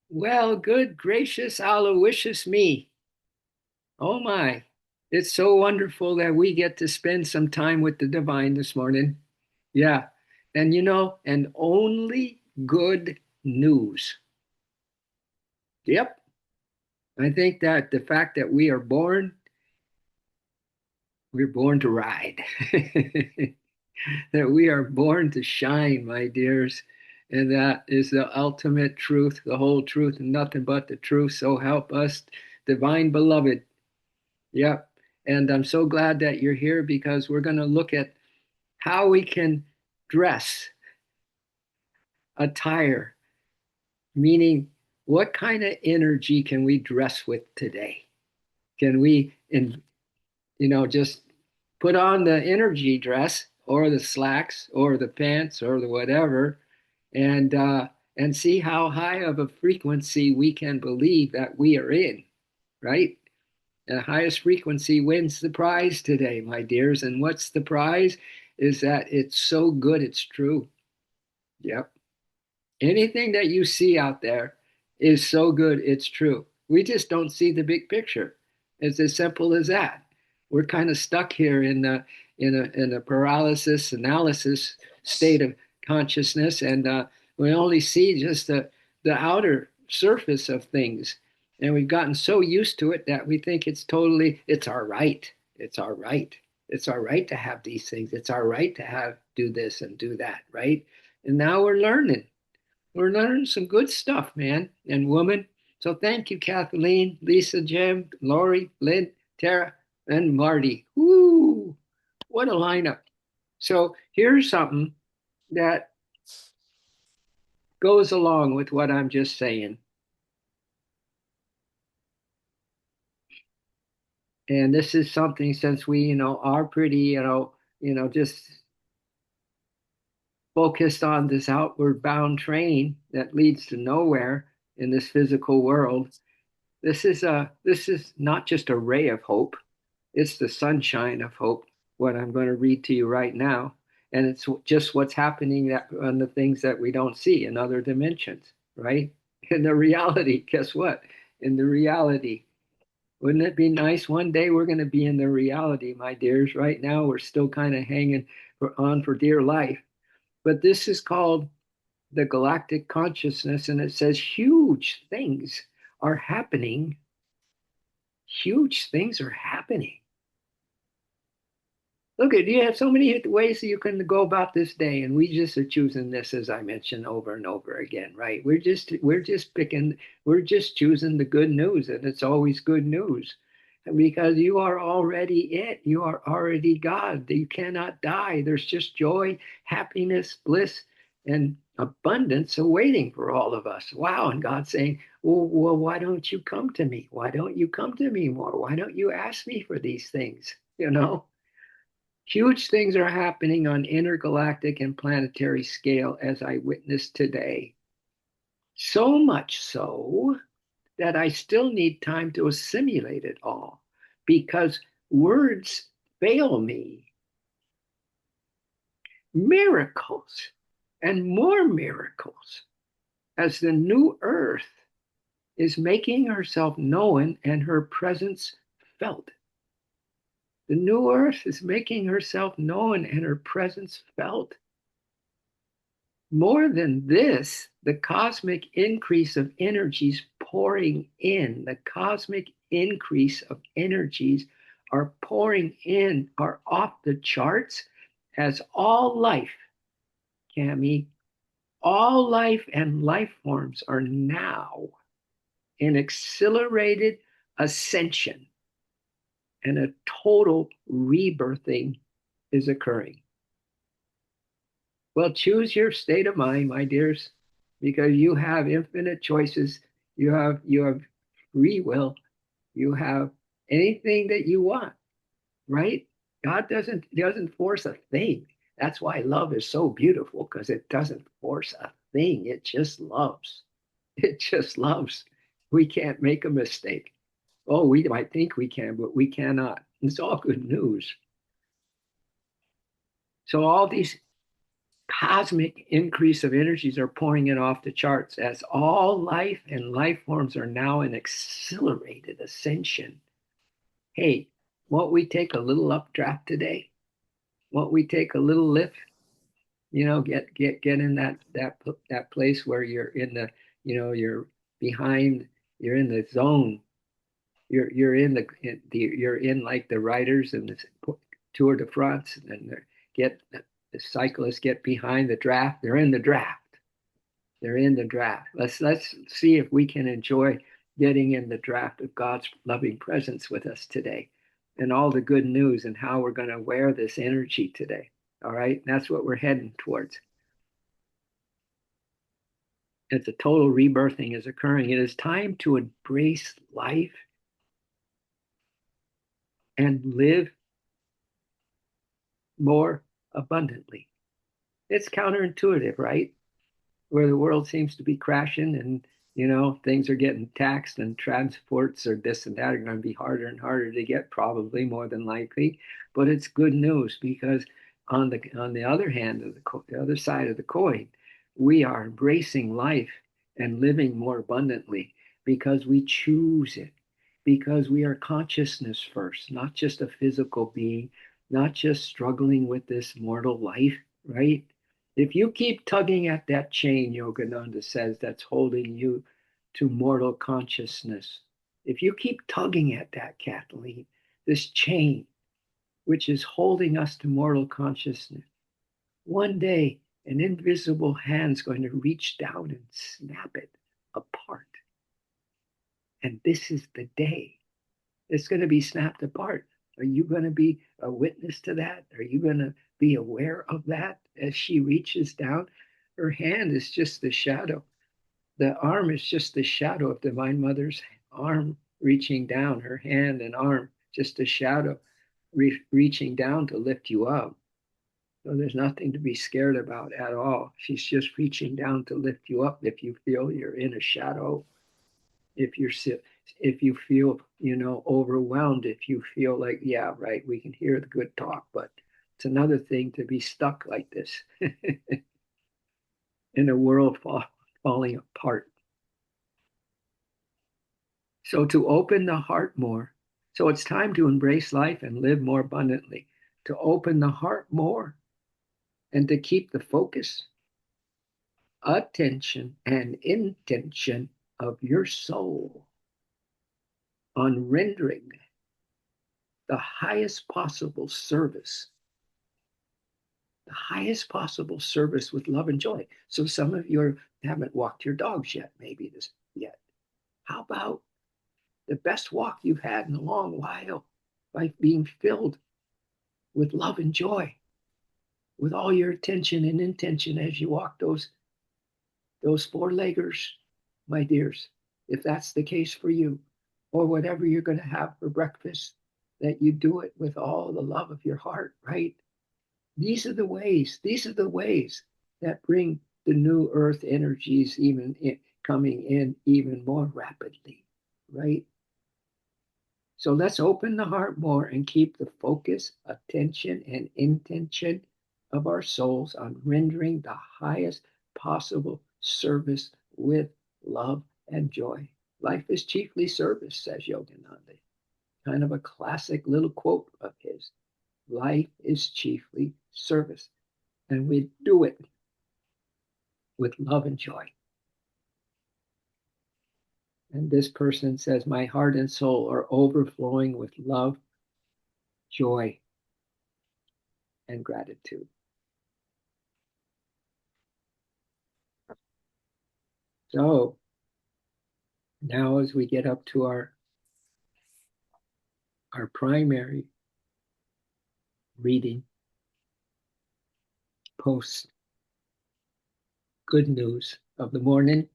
Well, good gracious Aloysius me. Oh my. It's so wonderful that we get to spend some time with the divine this morning. Yeah. And only good news. Yep. I think that the fact that we're born to ride. That we are born to shine, my dears. And that is the ultimate truth, the whole truth, and nothing but the truth. So help us, divine beloved. Yep. And I'm so glad that you're here because we're going to look at how we can dress, attire, meaning what kind of energy can we dress with today? Can we, just put on the energy dress or the slacks or the pants or the whatever and see how high of a frequency we can believe that we are in, right? The highest frequency wins the prize today, my dears. And what's the prize? Is that it's so good it's true. Yep. Anything that you see out there is so good it's true. We just don't see the big picture. It's as simple as that. We're kind of stuck here in a paralysis analysis state of consciousness, and we only see just the outer surface of things. And we've gotten so used to it that we think it's our right. It's our right. It's our right to have these things. It's our right to have do this and do that, right? And now we're learning some good stuff, man and woman. So thank you, Kathleen, Lisa, Jim, Lori, Lynn, Tara, and Marty. Woo! What a lineup. So here's something that goes along with what I'm just saying. And this is something since we, are pretty, just focused on this outward bound train that leads to nowhere in this physical world. This is not just a ray of hope. It's the sunshine of hope, what I'm going to read to you right now. And it's just what's happening on the things that we don't see in other dimensions, right? In the reality, guess what? In the reality, wouldn't it be nice one day we're going to be in the reality, my dears? Right now, we're still kind of hanging on for dear life. But this is called the galactic consciousness, and it says huge things are happening. Huge things are happening. Look at you have so many ways that you can go about this day, and we just are choosing this, as I mentioned over and over again, right? We're just choosing the good news, and it's always good news because you are already it. You are already God. You cannot die. There's just joy, happiness, bliss, and abundance awaiting for all of us. Wow. And God's saying, well, why don't you come to me? Why don't you come to me more? Why don't you ask me for these things? You know? Huge things are happening on intergalactic and planetary scale as I witnessed today. So much so that I still need time to assimilate it all because words fail me. Miracles and more miracles as the new earth is making herself known and her presence felt. The new earth is making herself known and her presence felt. More than this, the cosmic increase of energies pouring in, the cosmic increase of energies are pouring in, are off the charts as all life, Cami, all life and life forms are now in accelerated ascension and a total rebirthing is occurring. Well, choose your state of mind, my dears, because you have infinite choices. You have free will. You have anything that you want, right? God doesn't force a thing. That's why love is so beautiful, because it doesn't force a thing. It just loves. It just loves. We can't make a mistake. Oh, we might think we can, but we cannot. It's all good news. So all these cosmic increase of energies are pouring in off the charts as all life and life forms are now in accelerated ascension. Hey, won't we take a little updraft today? Won't we take a little lift? Get in that place where you're in the, you're behind, you're in the zone. You're in like the riders in the Tour de France, and get the cyclists get behind the draft. They're in the draft. They're in the draft. Let's see if we can enjoy getting in the draft of God's loving presence with us today, and all the good news and how we're going to wear this energy today. All right, that's what we're heading towards. As a total rebirthing is occurring, it is time to embrace life and live more abundantly. It's counterintuitive, right? Where the world seems to be crashing and things are getting taxed and transports or this and that are going to be harder and harder to get, probably more than likely. But it's good news because on the other hand of the other side of the coin, we are embracing life and living more abundantly because we choose it, because we are consciousness first, not just a physical being, not just struggling with this mortal life, right? If you keep tugging at that chain, Yogananda says, that's holding you to mortal consciousness. If you keep tugging at that, Kathleen, this chain, which is holding us to mortal consciousness, one day an invisible hand's going to reach down and snap it apart. And this is the day it's going to be snapped apart. Are you going to be a witness to that? Are you going to be aware of that as she reaches down? Her hand is just the shadow. The arm is just the shadow of Divine Mother's arm reaching down, her hand and arm, just a shadow reaching down to lift you up. So there's nothing to be scared about at all. She's just reaching down to lift you up if you feel you're in a shadow, if you're if you feel overwhelmed, if you feel like, yeah, right, we can hear the good talk, but it's another thing to be stuck like this in a world falling apart. So to open the heart more, so it's time to embrace life and live more abundantly, to open the heart more and to keep the focus, attention, and intention of your soul on rendering the highest possible service, with love and joy. So some of you haven't walked your dogs yet, maybe this yet. How about the best walk you've had in a long while by being filled with love and joy, with all your attention and intention as you walk those four-leggers, my dears, if that's the case for you, or whatever you're going to have for breakfast, that you do it with all the love of your heart, right? These are the ways that bring the new earth energies coming in even more rapidly, right? So let's open the heart more and keep the focus, attention, and intention of our souls on rendering the highest possible service with love and joy. Life is chiefly service, says Yogananda. Kind of a classic little quote of his. Life is chiefly service. And we do it with love and joy. And this person says, my heart and soul are overflowing with love, joy, and gratitude. So now as we get up to our primary reading, post good news of the morning.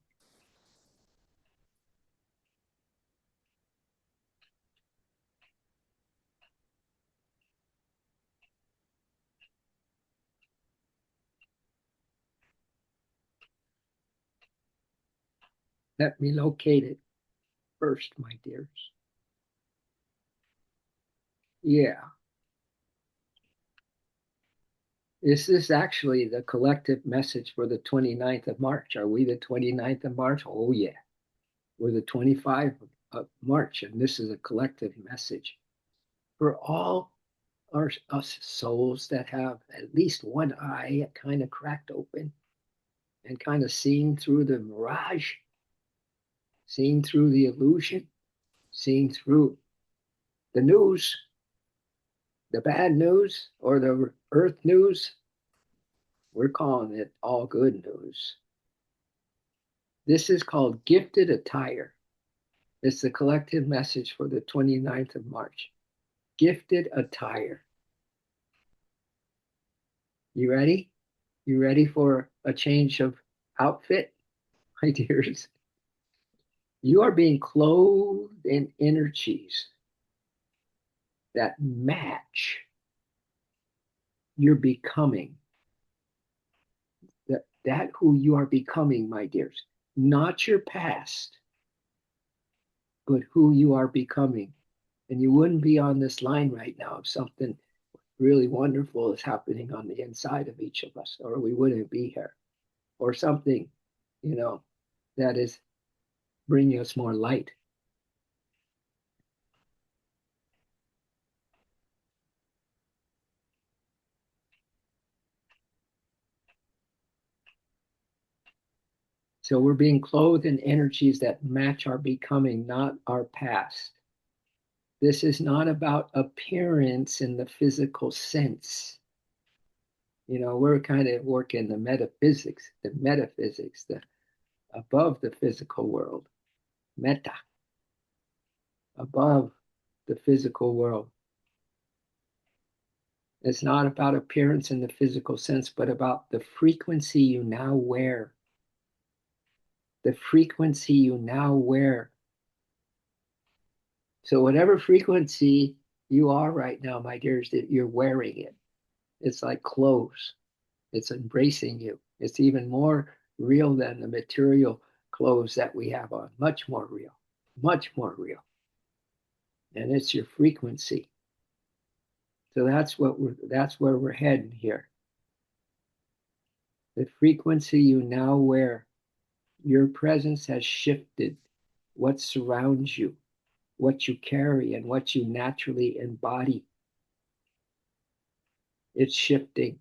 Let me locate it first, my dears. Yeah, This is actually the collective message for the 29th of March. Are we the 29th of March? Oh, yeah. We're the 25th of March, and this is a collective message for all us souls that have at least one eye kind of cracked open and kind of seeing through the mirage, seeing through the illusion, seeing through the news, the bad news or the earth news. We're calling it all good news. This is called gifted attire. It's the collective message for the 29th of March. Gifted attire. You ready? You ready for a change of outfit, my dears? You are being clothed in energies that match your becoming. That who you are becoming, my dears. Not your past, but who you are becoming. And you wouldn't be on this line right now if something really wonderful is happening on the inside of each of us, or we wouldn't be here. Or something, you know, that is bringing us more light. So we're being clothed in energies that match our becoming, not our past. This is not about appearance in the physical sense. You know, we're kind of working the above the physical world, meta, above the physical world. It's not about appearance in the physical sense, but about the frequency you now wear. The frequency you now wear. So, whatever frequency you are right now, my dears, that you're wearing it. It's like clothes, it's embracing you. It's even more real than the material clothes that we have on. Much more real, much more real. And it's your frequency. So that's where we're heading here. The frequency you now wear, your presence has shifted what surrounds you, what you carry, and what you naturally embody. It's shifting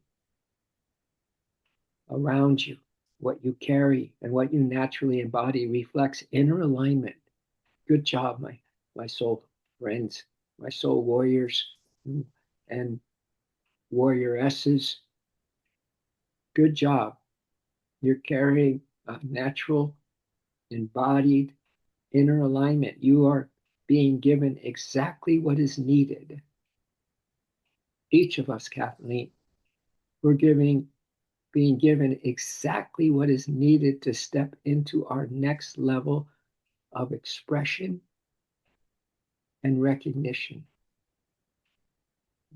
around you. What you carry and what you naturally embody reflects inner alignment. Good job, my soul friends, my soul warriors and warrioresses. Good job. You're carrying a natural, embodied inner alignment. You are being given exactly what is needed. Each of us, Kathleen, we're being given exactly what is needed to step into our next level of expression and recognition.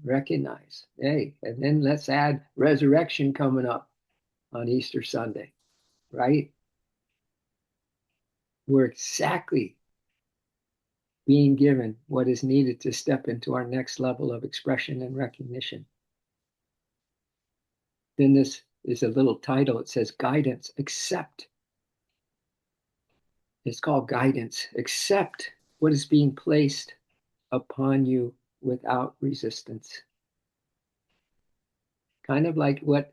Recognize, hey, and then let's add resurrection coming up on Easter Sunday, right? We're exactly being given what is needed to step into our next level of expression and recognition. Then this is a little title. It says guidance, accept. It's called guidance. Accept what is being placed upon you without resistance. Kind of like what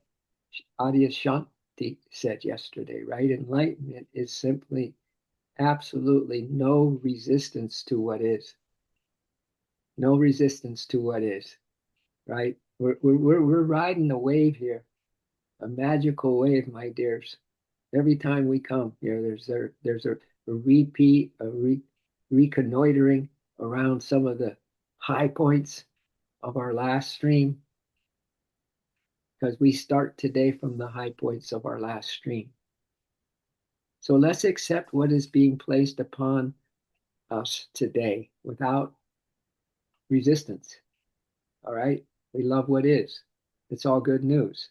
Adyashanti said yesterday, right? Enlightenment is simply absolutely no resistance to what is. No resistance to what is, right? We're riding a wave here, a magical wave, my dears. Every time we come here, there's a repeat, reconnoitering around some of the high points of our last stream, because we start today from the high points of our last stream. So let's accept what is being placed upon us today without resistance. All right? We love what is. It's all good news,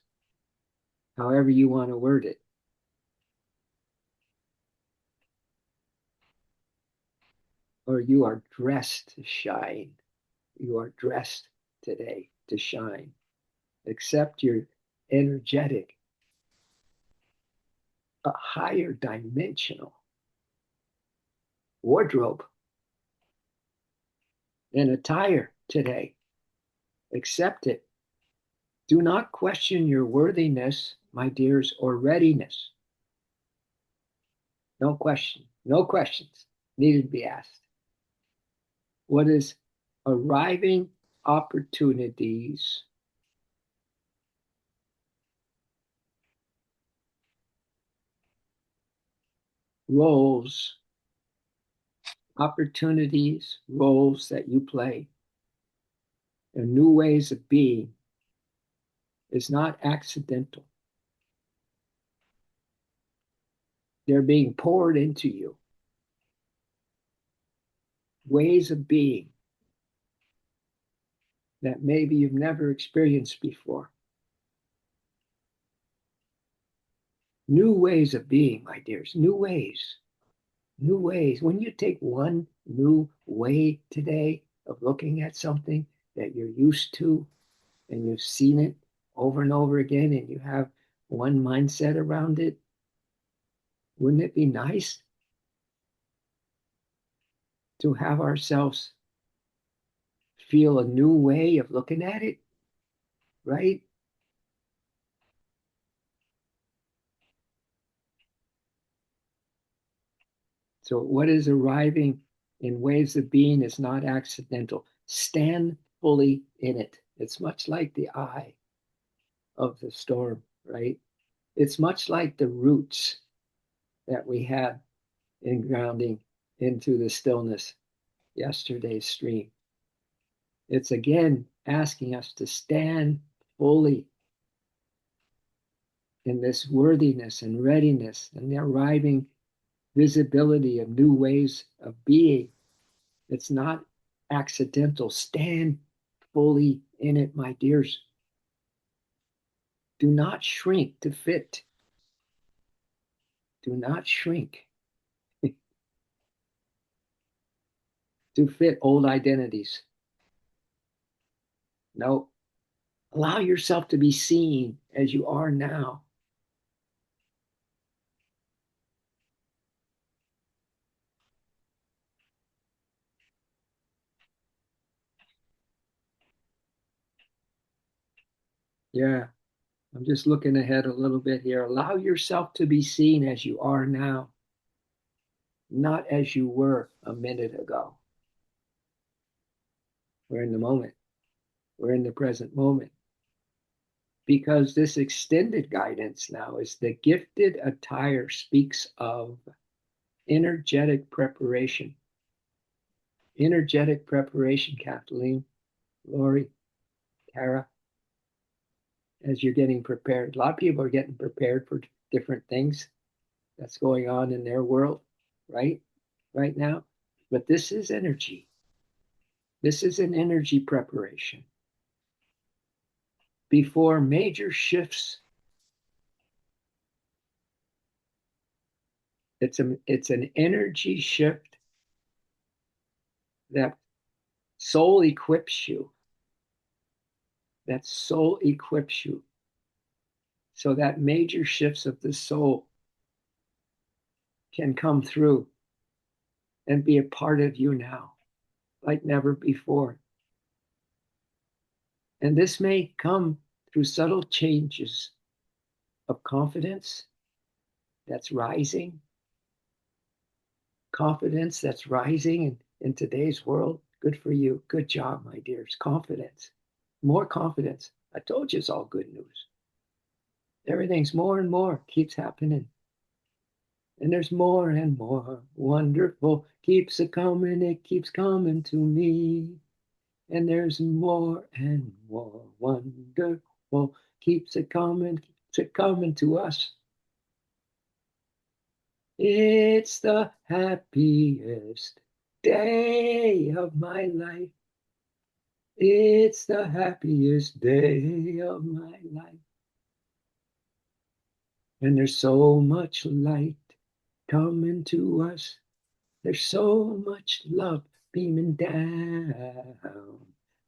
however you want to word it. Or you are dressed to shine. You are dressed today to shine. Accept energetic, a higher dimensional wardrobe and attire today. Accept it. Do not question your worthiness, my dears, or readiness. No question. No questions needed to be asked. What is arriving opportunities, roles, opportunities, roles that you play, and new ways of being is not accidental. They're being poured into you. Ways of being that maybe you've never experienced before. New ways of being, my dears, new ways. New ways. When you take one new way today of looking at something that you're used to and you've seen it over and over again and you have one mindset around it, wouldn't it be nice to have ourselves feel a new way of looking at it, right? So, what is arriving in ways of being is not accidental. Stand fully in it. It's much like the eye of the storm, right? It's much like the roots that we had in grounding into the stillness yesterday's stream. It's again asking us to stand fully in this worthiness and readiness and the arriving visibility of new ways of being. It's not accidental. Stand fully in it, my dears. Do not shrink to fit. Do not shrink to fit old identities. No, allow yourself to be seen as you are now. Yeah, I'm just looking ahead a little bit here. Allow yourself to be seen as you are now, not as you were a minute ago. We're in the moment, we're in the present moment. Because this extended guidance now is the gifted attire speaks of energetic preparation. Energetic preparation, Kathleen, Lori, Tara, as you're getting prepared. A lot of people are getting prepared for different things that's going on in their world, right? Right now. But this is energy. This is an energy preparation. Before major shifts, it's an energy shift that soul equips you. That soul equips you. So that major shifts of the soul can come through and be a part of you now, like never before. And this may come through subtle changes of confidence that's rising, confidence that's rising in today's world. Good for you. Good job, my dears. Confidence, more confidence. I told you it's all good news. Everything's more and more keeps happening. And there's more and more wonderful keeps a coming, it keeps coming to me. And there's more and more wonderful keeps it coming to us. It's the happiest day of my life. It's the happiest day of my life. And there's so much light coming to us. There's so much love beaming down.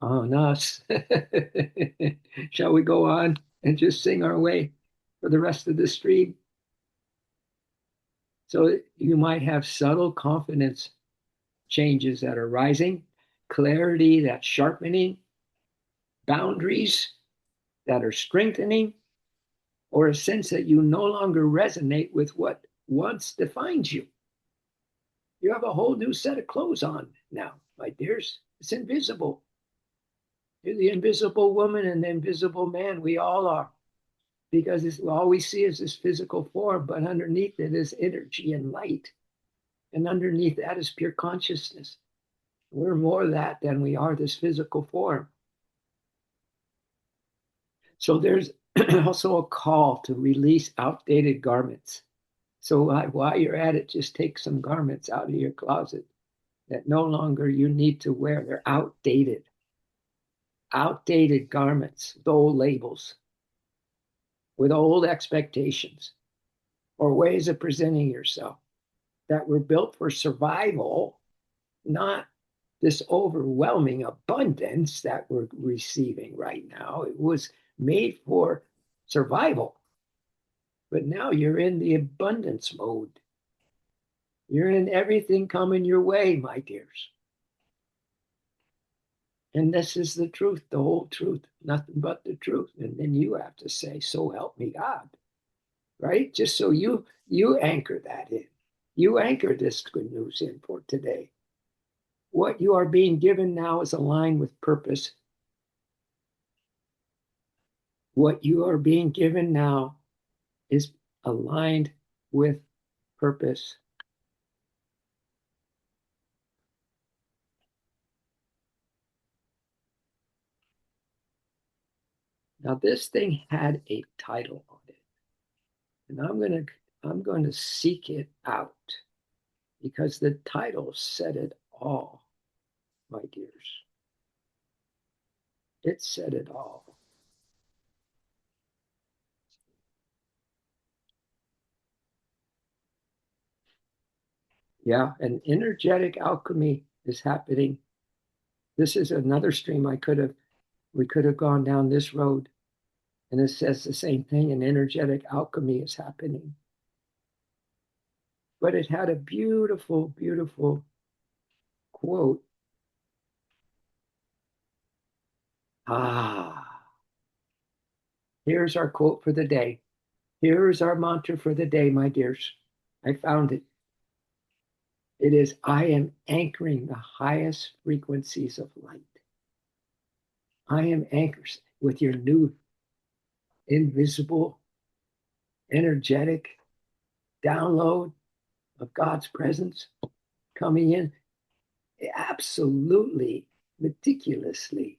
on us. Shall we go on and just sing our way for the rest of the stream? So you might have subtle confidence changes that are rising, clarity that's sharpening, boundaries that are strengthening, or a sense that you no longer resonate with what once defines you. You have a whole new set of clothes on now, my dears. It's invisible. You're the invisible woman and the invisible man. We all are. Because all we see is this physical form, but underneath it is energy and light. And underneath that is pure consciousness. We're more of that than we are this physical form. So there's also a call to release outdated garments. So while you're at it, just take some garments out of your closet that no longer you need to wear. They're outdated. Outdated garments with old labels, with old expectations, or ways of presenting yourself that were built for survival, not this overwhelming abundance that we're receiving right now. It was made for survival. But now you're in the abundance mode. You're in everything coming your way, my dears. And this is the truth, the whole truth, nothing but the truth. And then you have to say, so help me God, right? Just so you anchor that in. You anchor this good news in for today. What you are being given now is aligned with purpose. What you are being given now is aligned with purpose. Now this thing had a title on it, and I'm going to seek it out because the title said it all, my dears. It said it all. Yeah, an energetic alchemy is happening. This is another stream we could have gone down this road, and it says the same thing. An energetic alchemy is happening. But it had a beautiful, beautiful quote. Here's our quote for the day. Here's our mantra for the day, my dears. I found it. It is, I am anchoring the highest frequencies of light. I am anchors with your new invisible, energetic download of God's presence coming in absolutely, meticulously,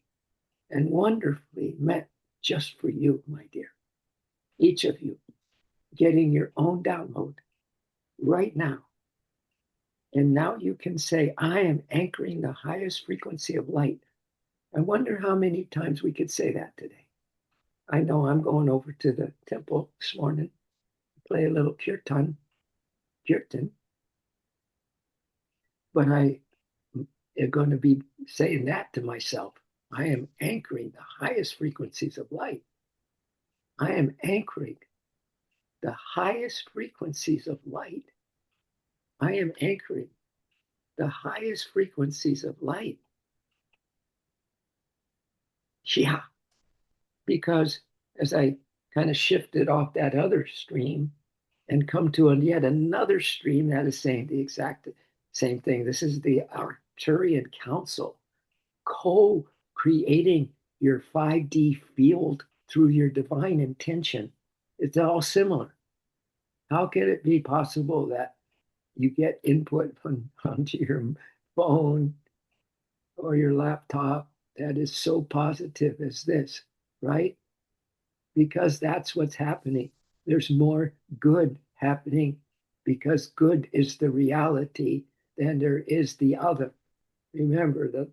and wonderfully meant just for you, my dear. Each of you getting your own download right now. And now you can say, I am anchoring the highest frequency of light. I wonder how many times we could say that today. I know I'm going over to the temple this morning to play a little kirtan, but I am going to be saying that to myself. I am anchoring the highest frequencies of light. I am anchoring the highest frequencies of light. I am anchoring the highest frequencies of light. Yeah, because as I kind of shifted off that other stream and come to yet another stream that is saying the exact same thing. This is the Arcturian Council co-creating your 5D field through your divine intention. It's all similar. How can it be possible that you get input onto your phone or your laptop that is so positive as this, right? Because that's what's happening. There's more good happening because good is the reality than there is the other. Remember, the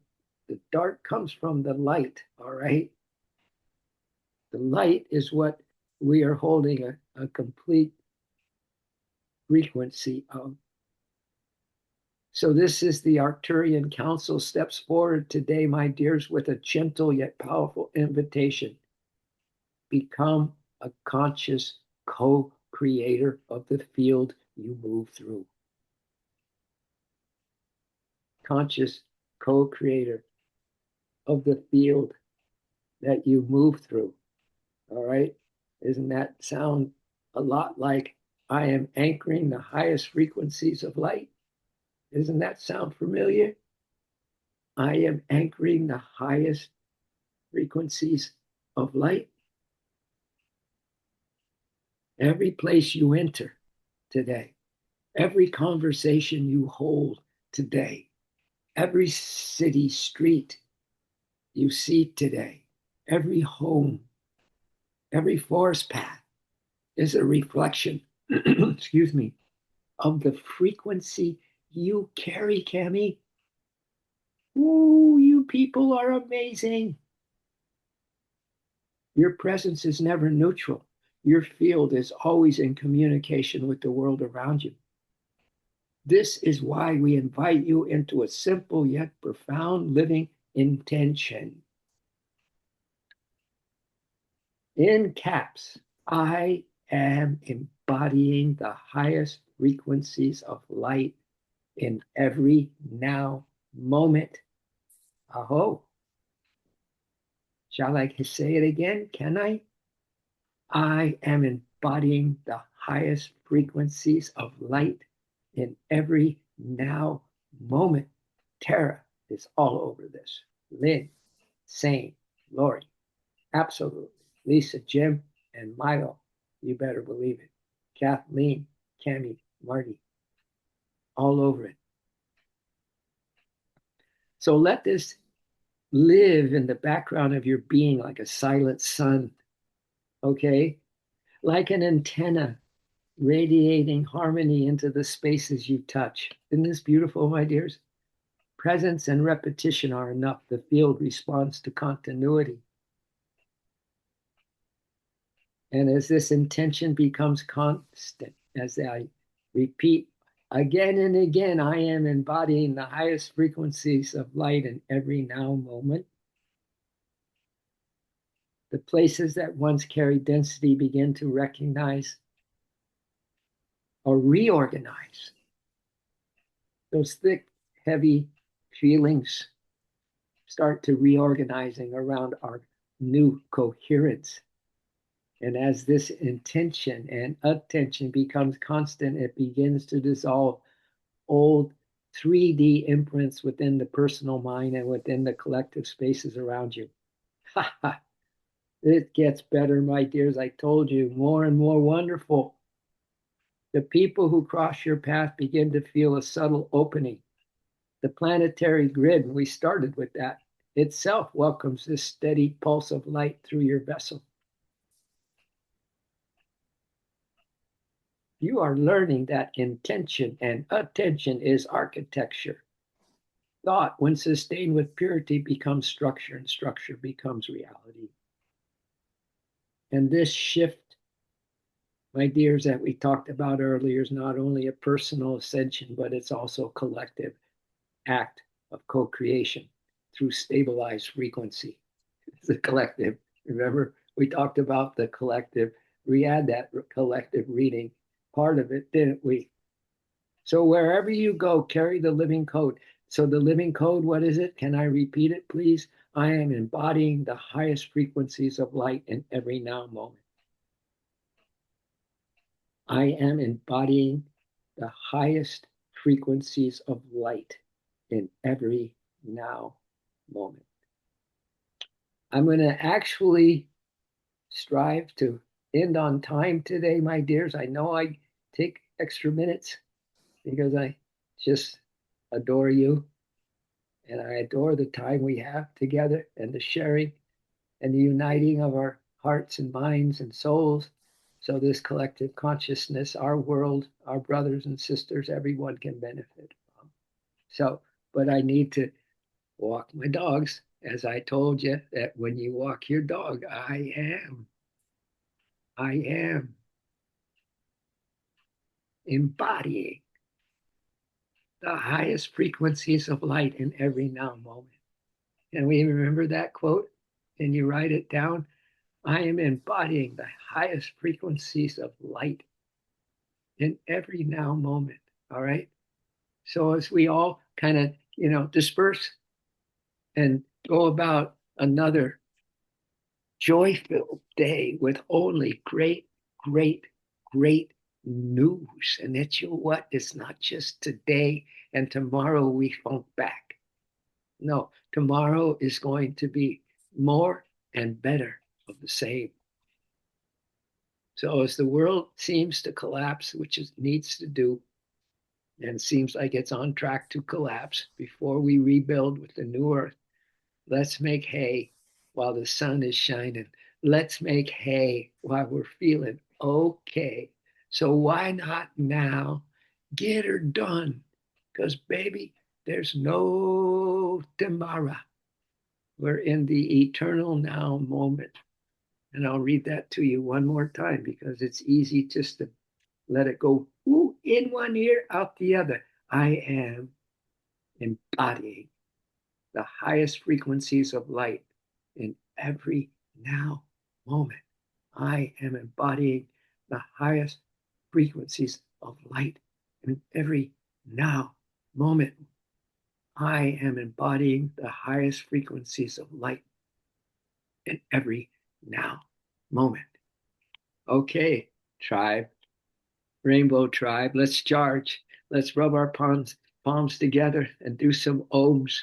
dark comes from the light, all right? The light is what we are holding a complete frequency of. So this is the Arcturian Council steps forward today, my dears, with a gentle yet powerful invitation. Become a conscious co-creator of the field you move through. Conscious co-creator of the field that you move through. All right. Doesn't that sound a lot like I am anchoring the highest frequencies of light? Doesn't that sound familiar? I am anchoring the highest frequencies of light. Every place you enter today, every conversation you hold today, every city street you see today, every home, every forest path is a reflection, excuse me, of the frequency you carry, Cami. Ooh, you people are amazing. Your presence is never neutral. Your field is always in communication with the world around you. This is why we invite you into a simple yet profound living intention. In caps, I am embodying the highest frequencies of light in every now moment. Aho. Shall I say it again? Can I? I am embodying the highest frequencies of light in every now moment. Tara is all over this. Lynn, Sane, Lori, absolutely. Lisa, Jim, and Milo, you better believe it. Kathleen, Cami, Marty, all over it. So let this live in the background of your being like a silent sun, okay? Like an antenna radiating harmony into the spaces you touch. Isn't this beautiful, my dears? Presence and repetition are enough. The field responds to continuity. And as this intention becomes constant, as I repeat again and again, I am embodying the highest frequencies of light in every now moment. The places that once carried density begin to recognize or reorganize. Those thick, heavy feelings start to reorganizing around our new coherence. And as this intention and attention becomes constant, it begins to dissolve old 3D imprints within the personal mind and within the collective spaces around you. It gets better, my dears. I told you, more and more wonderful. The people who cross your path begin to feel a subtle opening. The planetary grid, we started with that, itself welcomes this steady pulse of light through your vessel. You are learning that intention and attention is architecture. Thought, when sustained with purity, becomes structure, and structure becomes reality. And this shift, my dears, that we talked about earlier is not only a personal ascension, but it's also a collective act of co-creation through stabilized frequency. It's a collective. Remember, we talked about the collective. We had that collective reading part of it, didn't we? So wherever you go, carry the living code. So the living code, what is it? Can I repeat it, please? I am embodying the highest frequencies of light in every now moment. I am embodying the highest frequencies of light in every now moment. I'm going to actually strive to end on time today, my dears. I know I take extra minutes because I just adore you and I adore the time we have together and the sharing and the uniting of our hearts and minds and souls. So this collective consciousness, our world, our brothers and sisters, everyone can benefit from. So, but I need to walk my dogs. As I told you, that when you walk your dog, I am embodying the highest frequencies of light in every now moment. Can we remember that quote? Can you write it down? I am embodying the highest frequencies of light in every now moment. All right. So as we all kind of, disperse and go about another joy-filled day with only great, great, great news. And that you know what? It's not just today and tomorrow we funk back. No, tomorrow is going to be more and better of the same. So as the world seems to collapse, which it needs to do, and seems like it's on track to collapse before we rebuild with the new earth, let's make hay while the sun is shining. Let's make hay while we're feeling okay. So why not now get her done? Because, baby, there's no tomorrow. We're in the eternal now moment. And I'll read that to you one more time because it's easy just to let it go in one ear, out the other. I am embodying the highest frequencies of light in every now moment. I am embodying the highest frequencies of light in every now moment. I am embodying the highest frequencies of light in every now moment. Okay, tribe, rainbow tribe, let's charge. Let's rub our palms together and do some ohms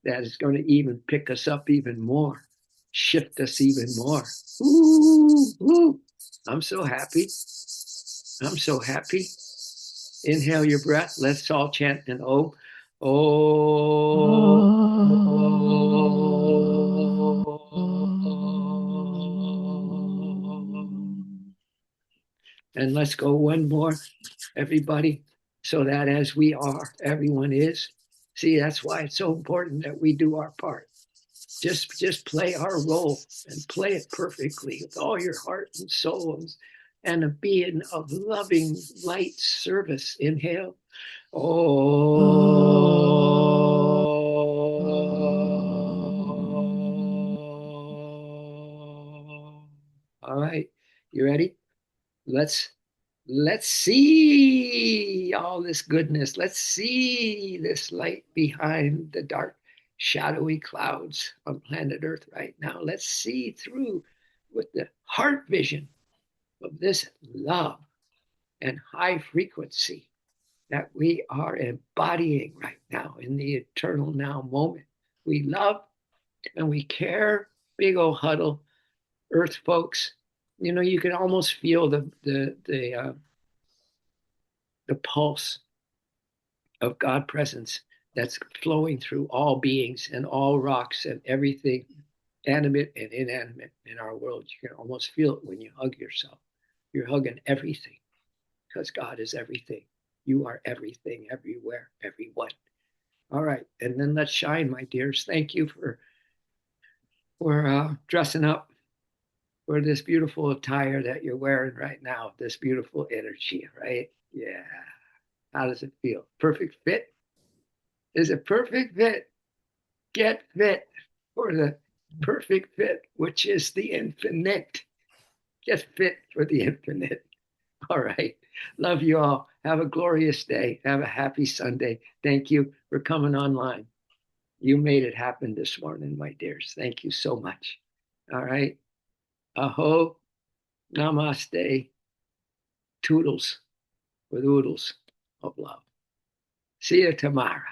that is going to even pick us up even more, shift us even more. Ooh, ooh. I'm so happy. I'm so happy. Inhale your breath. Let's all chant an O. Oh. And let's go one more, everybody, so that as we are, everyone is. See, that's why it's so important that we do our part. Just play our role and play it perfectly with all your heart and soul and a being of loving light service. Inhale. Oh. All right. You ready? Let's let's see all this goodness. Let's see this light behind the dark, shadowy clouds on planet Earth right now. Let's see through with the heart vision of this love and high frequency that we are embodying right now in the eternal now moment. We love and we care. Big old huddle, Earth folks. You can almost feel the pulse of God presence that's flowing through all beings and all rocks and everything, animate and inanimate in our world. You can almost feel it when you hug yourself. You're hugging everything because God is everything. You are everything, everywhere, everyone. All right, and then let's shine, my dears. Thank you for dressing up for this beautiful attire that you're wearing right now. This beautiful energy, right? Yeah. How does it feel? Perfect fit? Is it perfect fit? Get fit for the perfect fit, which is the infinite. Get fit for the infinite. All right. Love you all. Have a glorious day. Have a happy Sunday. Thank you for coming online. You made it happen this morning, my dears. Thank you so much. All right. Aho, namaste, toodles with oodles of love. See you tomorrow.